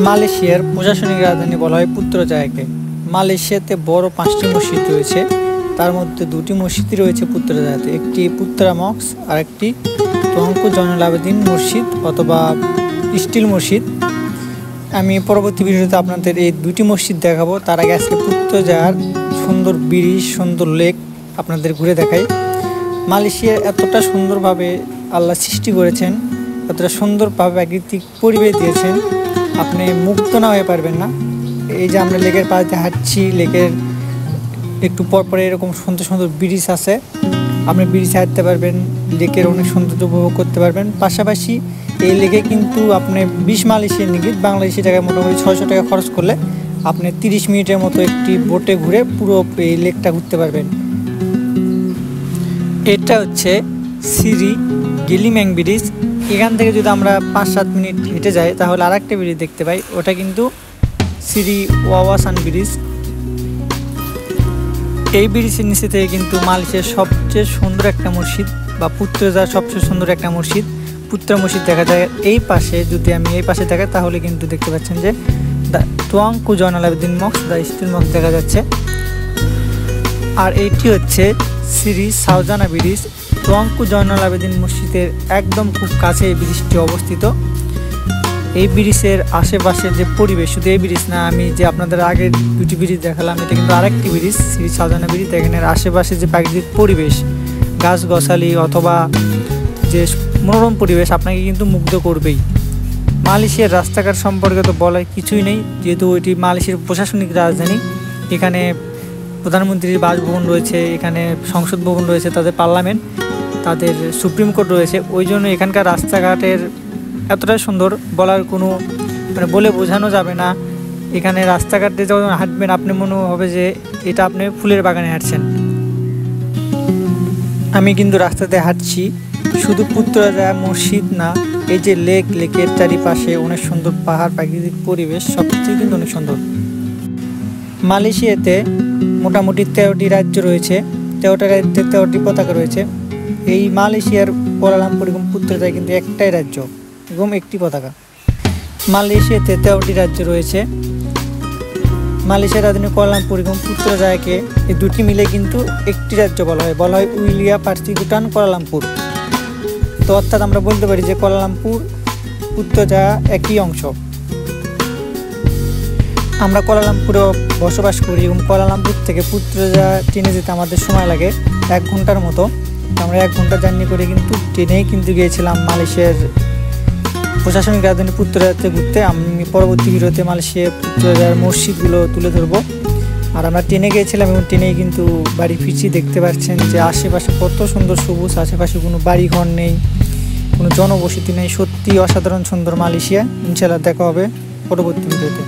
মালয়েশিয়ার প্রশাসনিক রাজধানী বলা হয় পুত্রজায়াকে। মালয়েশিয়াতে বড় 5টি মসজিদ রয়েছে, তার মধ্যে 2টি মসজিদই রয়েছে পুত্রজায়াতে, একটি পুত্রা মস্ক আর একটি তুয়াংকু জয়নুল আবেদিন মসজিদ অথবা স্টিল মসজিদ। আমি পরবর্তী ভিডিওতে আপনাদের এই 2টি মসজিদ দেখাবো। তার আগে আজকে পুত্রজায়ার সুন্দর ব্রিজ, সুন্দর লেক আপনাদের ঘুরে দেখাই। মালয়েশিয়া এতটা সুন্দরভাবে আল্লাহ সৃষ্টি করেছেন, এতটা সুন্দরভাবে প্রাকৃতিক পরিবেশ দিয়েছেন, আপনি মুগ্ধ না হয়ে পারবেন না। এই যে আমরা লেকের পাশ দিয়ে হাঁটছি, লেকের একটু পরপরে এরকম সুন্দর সুন্দর ব্রিজ আছে, আপনি ব্রিজে হাঁটতে পারবেন, লেকের অনেক সৌন্দর্য উপভোগ করতে পারবেন। পাশাপাশি এই লেকে কিন্তু আপনি 20 মালয়েশিয়ান রিঙ্গিত, বাংলাদেশি টাকায় মোটামুটি 600 টাকা খরচ করলে আপনি 30 মিনিটের মতো একটি বোটে ঘুরে পুরো এই লেকটা ঘুরতে পারবেন। এটা হচ্ছে সিরি গিলিম্যাং ব্রিজ। এখান থেকে যদি আমরা 5-7 মিনিট হেঁটে যাই তাহলে আর একটা ব্রিজ দেখতে পাই, ওটা কিন্তু সিরি ওয়াওয়াসান ব্রিজ। এই ব্রিজের নিচে থেকে কিন্তু মালয়েশিয়ার সবচেয়ে সুন্দর একটা মসজিদ বা পুত্রজায়ার সবচেয়ে সুন্দর একটা মসজিদ পুত্রা মসজিদ দেখা যায়। এই পাশে যদি আমি এই পাশে দেখাই তাহলে কিন্তু দেখতে পাচ্ছেন যে Tuanku Zainal Abidin mosque, the steel mosque দেখা যাচ্ছে। আর এইটি হচ্ছে Seri Saujana bridge. Tuanku Zainal Abidin মসজিদের একদম খুব কাছে এই ব্রিজটি অবস্থিত। এই ব্রিজের আশেপাশের যে পরিবেশ, শুধু এই ব্রিজ না, আমি যে আপনাদের আগে 2টি ব্রিজ দেখালাম, এটা কিন্তু আরেকটি ব্রিজ সিরি সাউজানা ব্রিজ। দেখেন এর আশেপাশে যে প্রাকৃতিক পরিবেশ, গাছগাছালি অথবা যে মনোরম পরিবেশ আপনাকে কিন্তু মুগ্ধ করবেই। মালয়েশিয়ার রাস্তাঘাট সম্পর্কে তো বলার কিছুই নেই, যেহেতু এটি মালয়েশিয়ার প্রশাসনিক রাজধানী। এখানে প্রধানমন্ত্রীর বাসভবন রয়েছে, এখানে সংসদ ভবন রয়েছে, তাদের পার্লামেন্ট, তাদের সুপ্রিম কোর্ট রয়েছে। ওই জন্য এখানকার রাস্তাঘাটের এতটাই সুন্দর, বলার কোনো বলে বোঝানো যাবে না। এখানে রাস্তাঘাটে যখন হাঁটবেন আপনি মনে হবে যে এটা আপনি ফুলের বাগানে হাঁটছেন। আমি কিন্তু রাস্তাতে হাঁটছি, শুধু পুত্রজায়া মসজিদ না, এই যে লেকের চারিপাশে অনেক সুন্দর পাহাড়, প্রাকৃতিক পরিবেশ, সব কিছুই কিন্তু অনেক সুন্দর। মালয়েশিয়াতে মোটামুটি 13টি রাজ্য রয়েছে, 13টা রাজ্যে 13টি পতাকা রয়েছে। এই মালয়েশিয়ার কুয়ালালামপুর এবং পুত্রজায়া কিন্তু একটাই রাজ্য এবং একটি পতাকা। মালয়েশিয়াতে 13টি রাজ্য রয়েছে। মালয়েশিয়ার রাজধানী কুয়ালালামপুর এবং পুত্রজায়াকে এই 2টি মিলে কিন্তু একটি রাজ্য বলা হয় উইলিয়া পার্সিকুটান কুয়ালালামপুর। তো অর্থাৎ আমরা বলতে পারি যে কুয়ালালামপুর পুত্রজায়া একই অংশ। আমরা কুয়ালালামপুরে বসবাস করি এবং কুয়ালালামপুর থেকে পুত্রজায়া ট্রেনে যেতে আমাদের সময় লাগে 1 ঘন্টার মতো। আমরা 1 ঘন্টা জার্নি করে কিন্তু ট্রেনেই কিন্তু গিয়েছিলাম মালয়েশিয়ার প্রশাসনিক রাজধানী পুত্রজায়াতে ঘুরতে। আমি পরবর্তী ভিডিওতে মালয়েশিয়ার পুত্রজায়ার মসজিদগুলো তুলে ধরবো। আর আমরা ট্রেনে গিয়েছিলাম এবং ট্রেনেই কিন্তু বাড়ি ফিরছি। দেখতে পাচ্ছেন যে আশেপাশে কত সুন্দর সবুজ, আশেপাশে কোনো বাড়িঘর নেই, কোনো জনবসতি নেই। সত্যি অসাধারণ সুন্দর মালয়েশিয়া। ইনশাআল্লাহ দেখা হবে পরবর্তী ভিডিওতে।